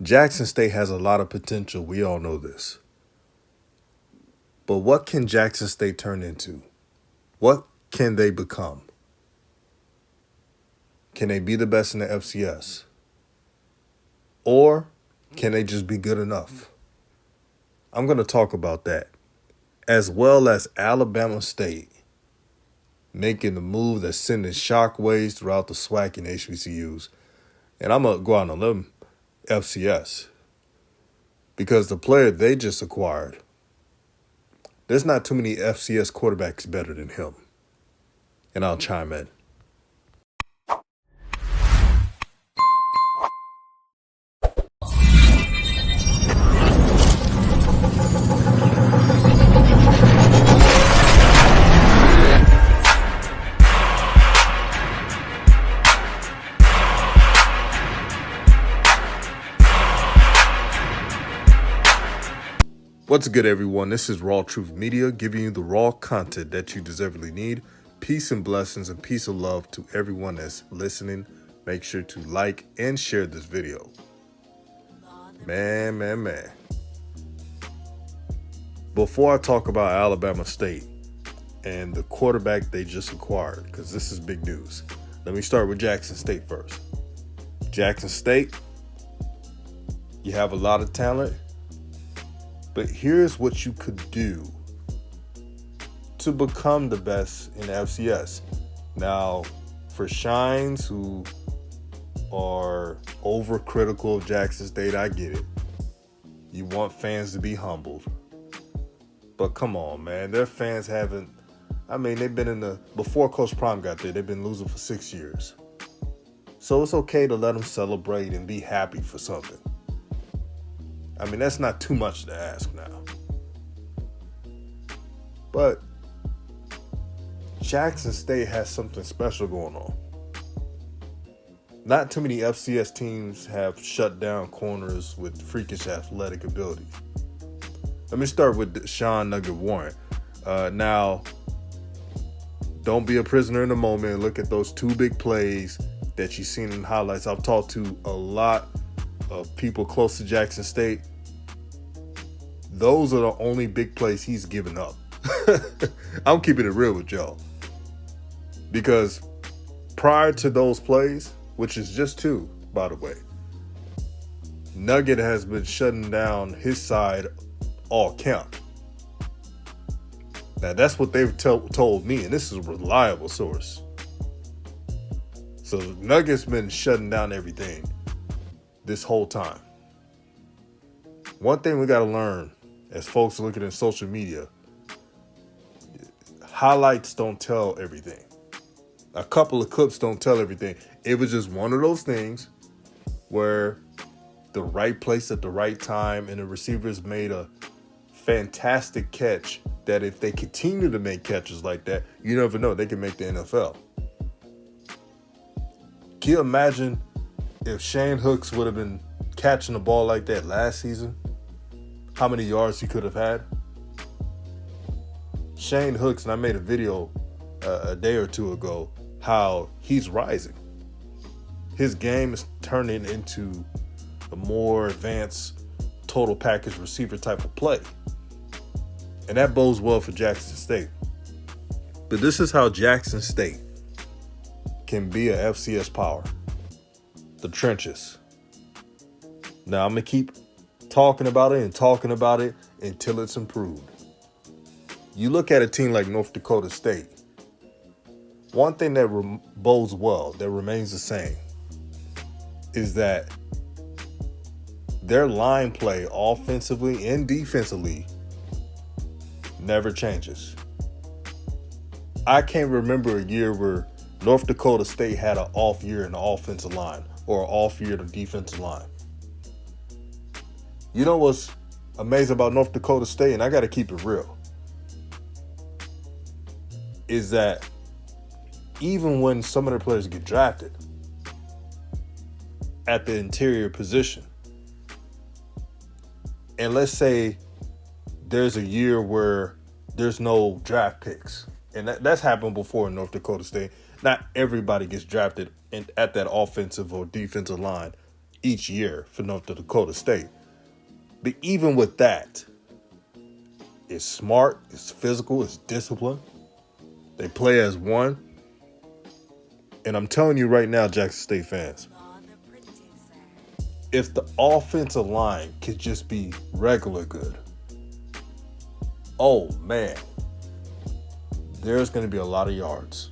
Jackson State has a lot of potential. We all know this. But what can Jackson State turn into? What can they become? Can they be the best in the FCS? Or can they just be good enough? I'm going to talk about that, as well as Alabama State making the move that's sending shockwaves throughout the SWAC and HBCUs. And I'm going to go out on a limb, FCS, because the player they just acquired, there's not too many FCS quarterbacks better than him. And I'll chime in. What's good, everyone? This is RawTruth Media, giving you the raw content that you deservedly need. Peace and blessings and peace of love to everyone that's listening. Make sure to like and share this video. Man. Before I talk about Alabama State and the quarterback they just acquired, because this is big news, let me start with Jackson State first. Jackson State, you have a lot of talent. But here's what you could do to become the best in FCS. Now, for Shines who are overcritical of Jackson State, I get it. You want fans to be humbled. But come on, man. Their fans haven't, they've been before Coach Prime got there, they've been losing for 6 years. So it's okay to let them celebrate and be happy for something. That's not too much to ask now. But Jackson State has something special going on. Not too many FCS teams have shut down corners with freakish athletic ability. Let me start with Sean Nugget Warren. Now, don't be a prisoner in the moment. Look at those two big plays that you've seen in highlights. I've talked to a lot of people close to Jackson State. Those are the only big plays he's given up. I'm keeping it real with y'all. Because prior to those plays, which is just two, by the way, Nugget has been shutting down his side all camp. Now, that's what they've told me, and this is a reliable source. So Nugget's been shutting down everything this whole time. One thing we got to learn as folks looking at social media, highlights don't tell everything. A couple of clips don't tell everything. It was just one of those things where the right place at the right time and the receivers made a fantastic catch that if they continue to make catches like that, you never know, they can make the NFL. Can you imagine if Shane Hooks would have been catching the ball like that last season? How many yards he could have had? Shane Hooks, and I made a video a day or two ago, how he's rising. His game is turning into a more advanced total package receiver type of play. And that bodes well for Jackson State. But this is how Jackson State can be a FCS power. The trenches. Now, I'm going to keep talking about it until it's improved. You look at a team like North Dakota State, one thing that bodes well, that remains the same, is that their line play offensively and defensively never changes. I can't remember a year where North Dakota State had an off year in the offensive line or an off year in the defensive line. You know what's amazing about North Dakota State, and I got to keep it real, is that even when some of their players get drafted at the interior position, and let's say there's a year where there's no draft picks, and that's happened before in North Dakota State. Not everybody gets drafted at that offensive or defensive line each year for North Dakota State. But even with that, it's smart, it's physical, it's disciplined. They play as one. And I'm telling you right now, Jackson State fans, if the offensive line could just be regular good, oh man, there's going to be a lot of yards.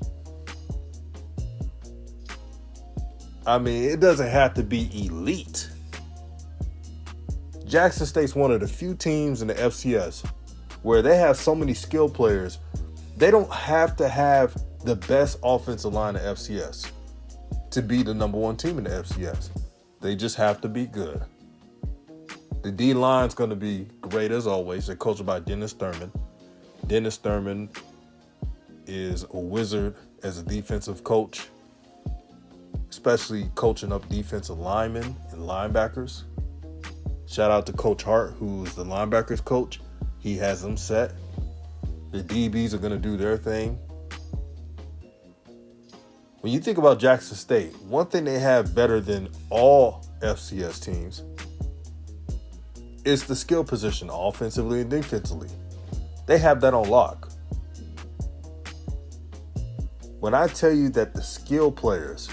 I mean, it doesn't have to be elite. Jackson State's one of the few teams in the FCS where they have so many skilled players. They don't have to have the best offensive line in FCS to be the number one team in the FCS. They just have to be good. The D-line's going to be great as always. They're coached by Dennis Thurman. Dennis Thurman is a wizard as a defensive coach, especially coaching up defensive linemen and linebackers. Shout out to Coach Hart, who's the linebackers coach. He has them set. The DBs are going to do their thing. When you think about Jackson State, one thing they have better than all FCS teams is the skill position, offensively and defensively. They have that on lock. When I tell you that the skill players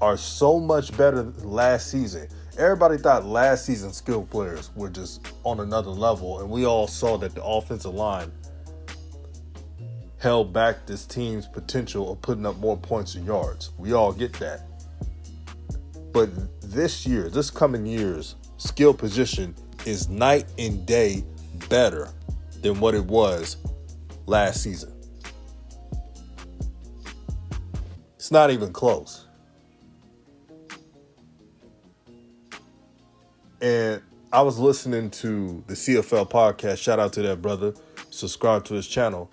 are so much better than last season, everybody thought last season's skill players were just on another level, and we all saw that the offensive line held back this team's potential of putting up more points and yards. We all get that. But this coming year's skill position is night and day better than what it was last season. It's not even close. And I was listening to the CFL podcast. Shout out to that brother. Subscribe to his channel.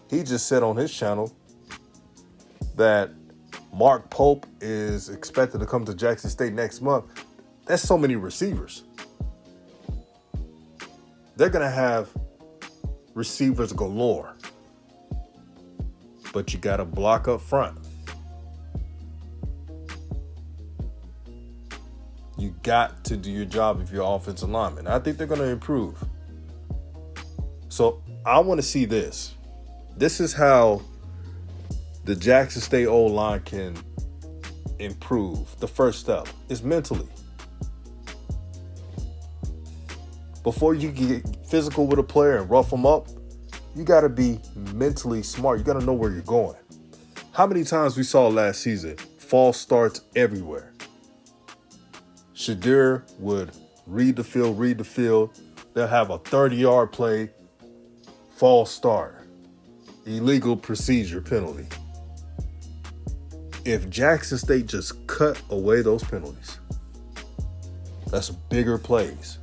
He just said on his channel that Mark Pope is expected to come to Jackson State next month. That's so many receivers. They're going to have receivers galore. But you got to block up front. You got to do your job if you're offensive lineman. I think they're going to improve. So I want to see this. This is how the Jackson State O-line can improve. The first step is mentally. Before you get physical with a player and rough them up, you got to be mentally smart. You got to know where you're going. How many times we saw last season false starts everywhere? Shadir would read the field. They'll have a 30-yard play, false start. Illegal procedure penalty. If Jackson State just cut away those penalties, that's bigger plays.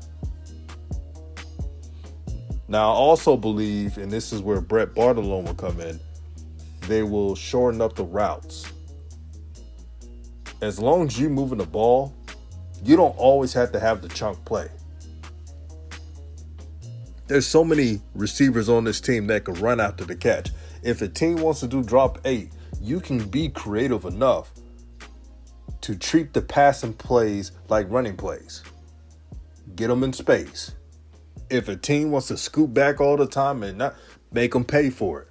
Now, I also believe, and this is where Brett Bartolone will come in, they will shorten up the routes. As long as you're moving the ball, you don't always have to have the chunk play. There's so many receivers on this team that can run after the catch. If a team wants to do drop 8, you can be creative enough to treat the passing plays like running plays. Get them in space. If a team wants to scoop back all the time and not make them pay for it.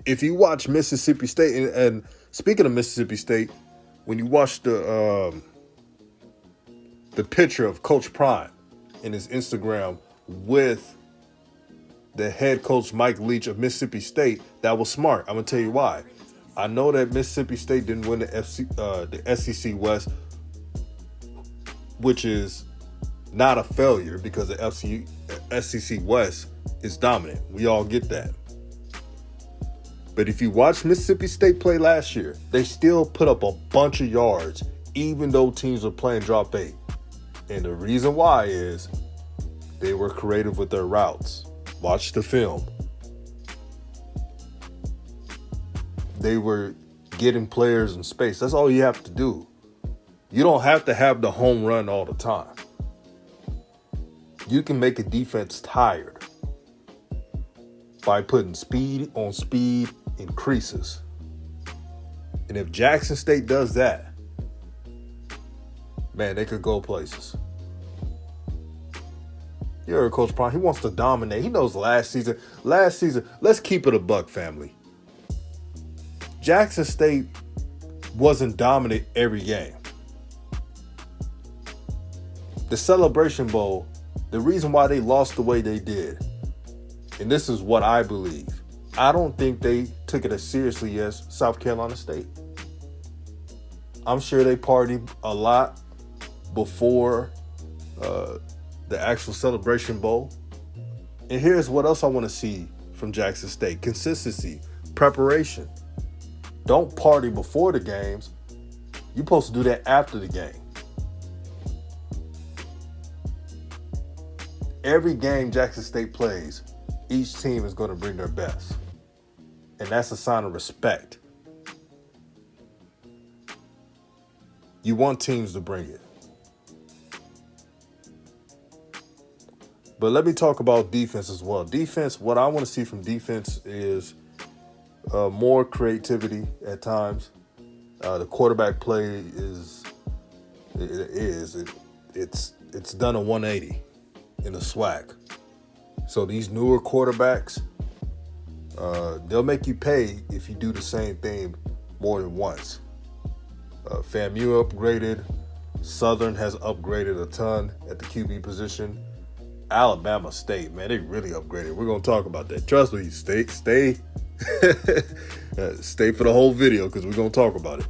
If you watch Mississippi State, and speaking of Mississippi State, when you watch the picture of Coach Prime in his Instagram with the head coach Mike Leach of Mississippi State, that was smart. I'm gonna tell you why. I know that Mississippi State didn't win the SEC West, which is not a failure because the SEC West is dominant. We all get that. But if you watch Mississippi State play last year, they still put up a bunch of yards, even though teams were playing drop 8. And the reason why is they were creative with their routes. Watch the film. They were getting players in space. That's all you have to do. You don't have to have the home run all the time. You can make a defense tired by putting speed on speed increases. And if Jackson State does that, man, they could go places. You heard Coach Prime. He wants to dominate. He knows last season, let's keep it a buck, family. Jackson State wasn't dominant every game. The Celebration Bowl, the reason why they lost the way they did, and this is what I believe, I don't think they took it as seriously as South Carolina State. I'm sure they partied a lot before the actual Celebration Bowl. And here's what else I want to see from Jackson State. Consistency, preparation. Don't party before the games. You're supposed to do that after the game. Every game Jackson State plays, each team is going to bring their best. And that's a sign of respect. You want teams to bring it. But let me talk about defense as well. Defense, what I want to see from defense is more creativity at times. The quarterback play it's done a 180 in the SWAC. So these newer quarterbacks, they'll make you pay if you do the same thing more than once. FAMU upgraded. Southern has upgraded a ton at the QB position. Alabama State, man, they really upgraded. We're going to talk about that. Trust me, stay stay for the whole video because we're going to talk about it.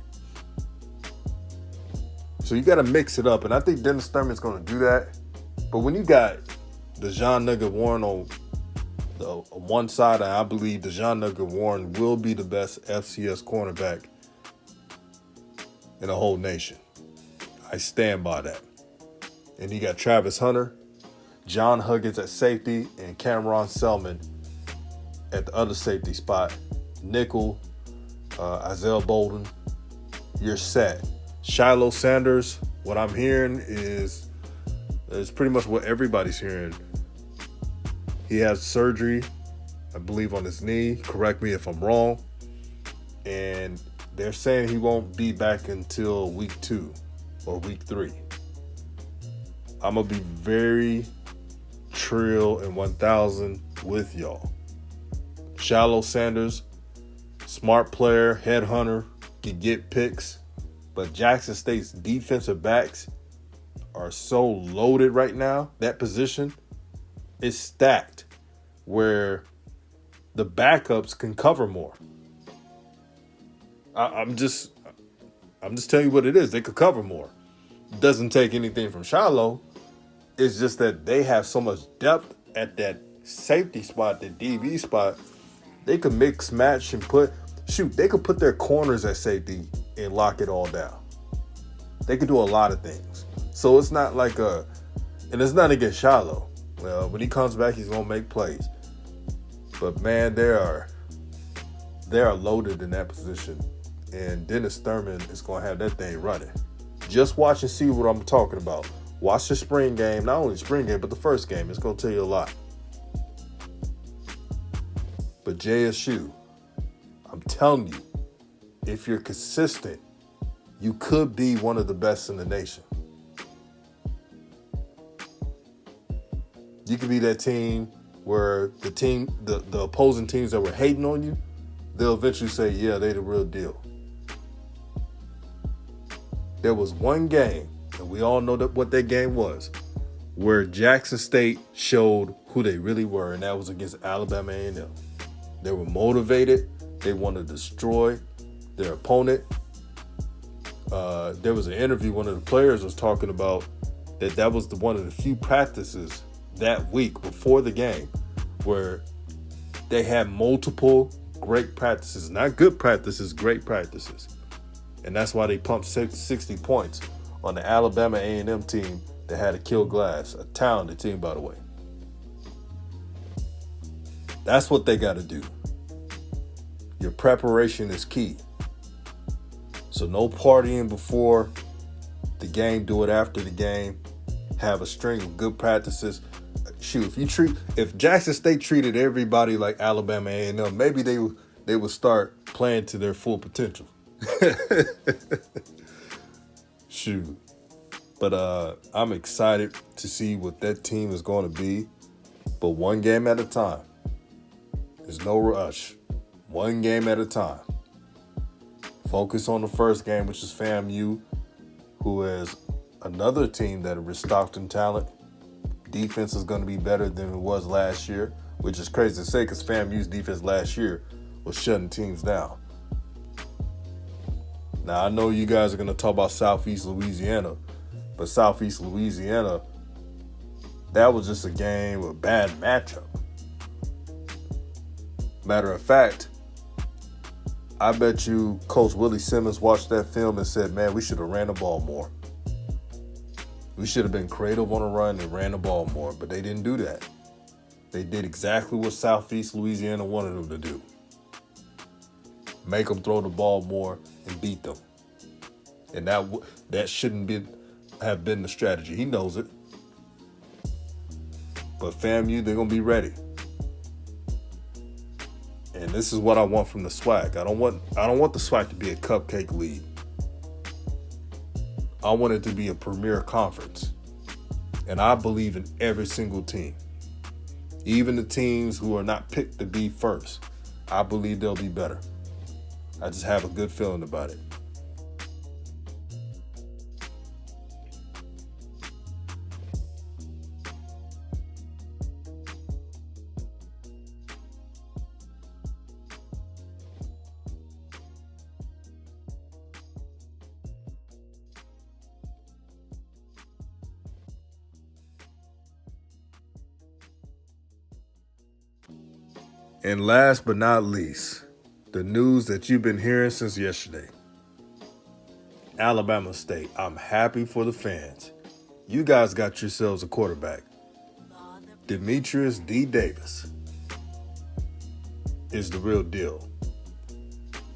So you got to mix it up, and I think Dennis Thurman's going to do that. But when you got DeJon Nugget Warren on one side, I believe DeJon Nugget Warren will be the best FCS cornerback in the whole nation. I stand by that. And you got Travis Hunter, John Huggins at safety, and Cameron Selman at the other safety spot. Nickel, Isaiah Bolden. You're set. Shiloh Sanders, what I'm hearing is pretty much what everybody's hearing. He has surgery, I believe, on his knee. Correct me if I'm wrong. And they're saying he won't be back until week 2 or week 3. I'm going to be very Trill and 1000 with y'all. Shiloh Sanders, smart player, headhunter, can get picks. But Jackson State's defensive backs are so loaded right now. That position is stacked where the backups can cover more. I'm just telling you what it is. They could cover more. Doesn't take anything from Shiloh. It's just that they have so much depth at that safety spot, the DB spot. They could mix, match, and they could put their corners at safety and lock it all down. They could do a lot of things. So it's not like and it's not against Shiloh. Well, when he comes back, he's going to make plays. But man, they are loaded in that position. And Dennis Thurman is going to have that thing running. Just watch and see what I'm talking about. Watch the spring game, not only the spring game, but the first game. It's going to tell you a lot. But JSU, I'm telling you, if you're consistent, you could be one of the best in the nation. You could be that team where the opposing teams that were hating on you, they'll eventually say, yeah, they the real deal. There was one game, and we all know what that game was, where Jackson State showed who they really were, and that was against Alabama A&M. They were motivated. They wanted to destroy their opponent. There was an interview, one of the players was talking about that was one of the few practices that week before the game where they had multiple great practices, not good practices, great practices. And that's why they pumped 60 points on the Alabama A&M team that had a Kill Glass, a talented team, by the way. That's what they got to do. Your preparation is key. So no partying before the game, do it after the game. Have a string of good practices. Shoot, if Jackson State treated everybody like Alabama A&M, maybe they would start playing to their full potential. Shoot. But I'm excited to see what that team is going to be. But one game at a time. There's no rush. One game at a time. Focus on the first game, which is FAMU, who is another team that are restocked in talent. Defense is going to be better than it was last year, which is crazy to say because FAMU's defense last year was shutting teams down. Now, I know you guys are going to talk about Southeast Louisiana, but Southeast Louisiana, that was just a game, a bad matchup. Matter of fact, I bet you Coach Willie Simmons watched that film and said, man, we should have ran the ball more. We should have been creative on the run and ran the ball more, but they didn't do that. They did exactly what Southeast Louisiana wanted them to do. Make them throw the ball more and beat them. And that shouldn't have been the strategy. He knows it. But FAMU, they're going to be ready. And this is what I want from the SWAC. I don't want the SWAC to be a cupcake league. I want it to be a premier conference. And I believe in every single team. Even the teams who are not picked to be first. I believe they'll be better. I just have a good feeling about it. And last but not least, the news that you've been hearing since yesterday. Alabama State. I'm happy for the fans. You guys got yourselves a quarterback. Demetrius D. Davis is the real deal.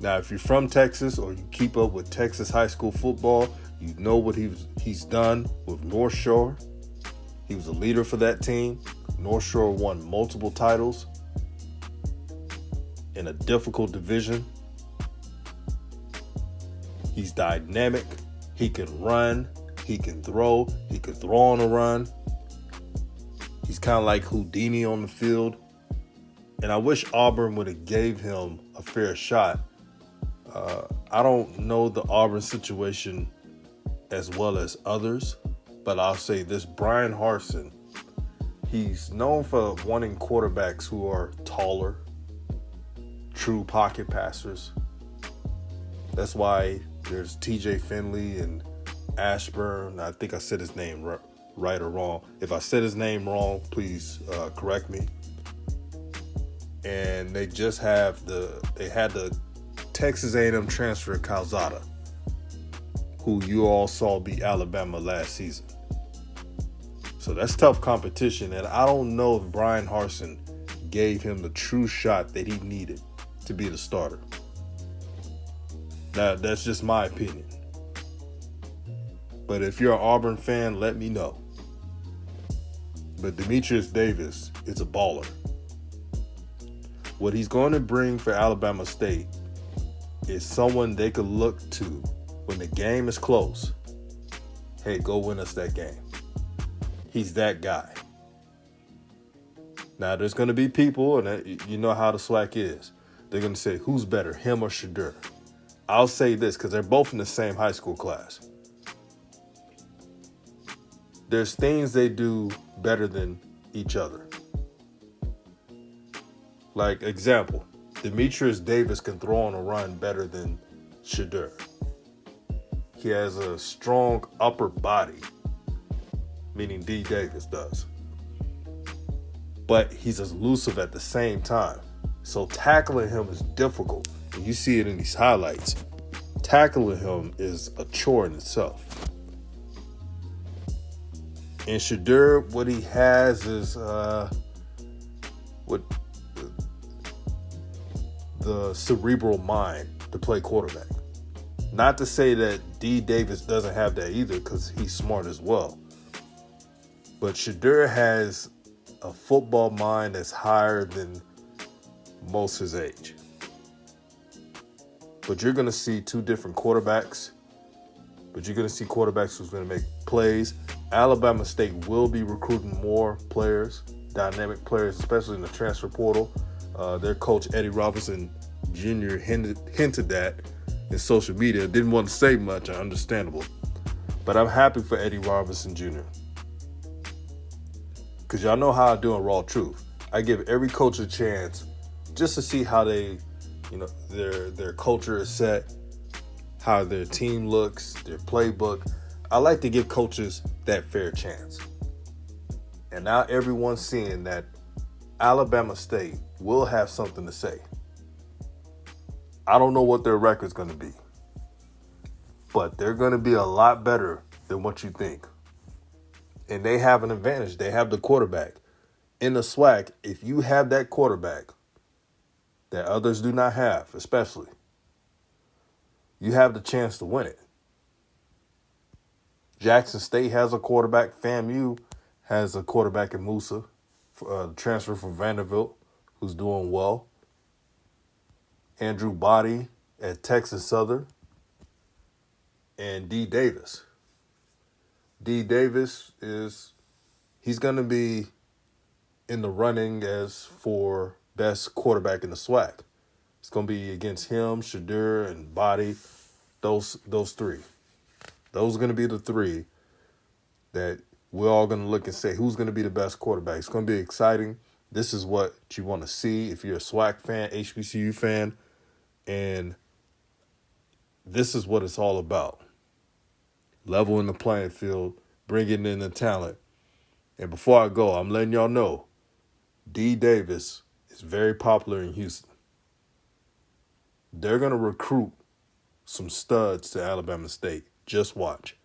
Now, if you're from Texas or you keep up with Texas high school football, you know what he's done with North Shore. He was a leader for that team. North Shore won multiple titles in a difficult division. He's dynamic. He can run. He can throw. He could throw on a run. He's kind of like Houdini on the field. And I wish Auburn would have gave him a fair shot. I don't know the Auburn situation as well as others, but I'll say this. Brian Harsin, he's known for wanting quarterbacks who are taller, true pocket passers. That's why there's TJ Finley and Ashburn. I think I said his name right or wrong. If I said his name wrong, please correct me. And they just had the Texas A&M transfer Calzada, who you all saw beat Alabama last season. So that's tough competition, and I don't know if Brian Harsin gave him the true shot that he needed to be the starter. Now, that's just my opinion. But if you're an Auburn fan, let me know. But Demetrius Davis is a baller. What he's going to bring for Alabama State is someone they could look to when the game is close. Hey, go win us that game. He's that guy. Now, there's going to be people, and you know how the SWAC is. They're going to say, who's better, him or Shadur? I'll say this, because they're both in the same high school class. There's things they do better than each other. Like, example, Demetrius Davis can throw on a run better than Shadur. He has a strong upper body, meaning D. Davis does. But he's elusive at the same time. So tackling him is difficult. And you see it in these highlights. Tackling him is a chore in itself. And Shadur, what he has is what the cerebral mind to play quarterback. Not to say that D. Davis doesn't have that either, because he's smart as well. But Shadur has a football mind that's higher than most his age. But you're going to see two different quarterbacks. but you're going to see quarterbacks who's going to make plays. Alabama State will be recruiting more players, dynamic players, especially in the transfer portal. Their coach, Eddie Robinson Jr., hinted that in social media. Didn't want to say much, understandable. But I'm happy for Eddie Robinson Jr. Because y'all know how I do in RawTruth. I give every coach a chance just to see how they, their culture is set, how their team looks, their playbook. I like to give coaches that fair chance. And now everyone's seeing that Alabama State will have something to say. I don't know what their record's going to be, but they're going to be a lot better than what you think. And they have an advantage. They have the quarterback. In the SWAC, if you have that quarterback that others do not have, especially, you have the chance to win it. Jackson State has a quarterback. FAMU has a quarterback in Musa, transfer from Vanderbilt, who's doing well. Andrew Body at Texas Southern. And D. Davis. D. Davis he's going to be in the running as for best quarterback in the SWAC. It's going to be against him, Shadur, and Body, those three. Those are going to be the three that we're all going to look and say, who's going to be the best quarterback? It's going to be exciting. This is what you want to see if you're a SWAC fan, HBCU fan, and this is what it's all about. Leveling the playing field, bringing in the talent. And before I go, I'm letting y'all know, D. Davis is very popular in Houston. They're going to recruit some studs to Alabama State. Just watch.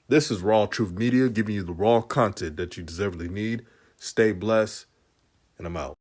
This is RawTruth Media, giving you the raw content that you deservedly need. Stay blessed, and I'm out.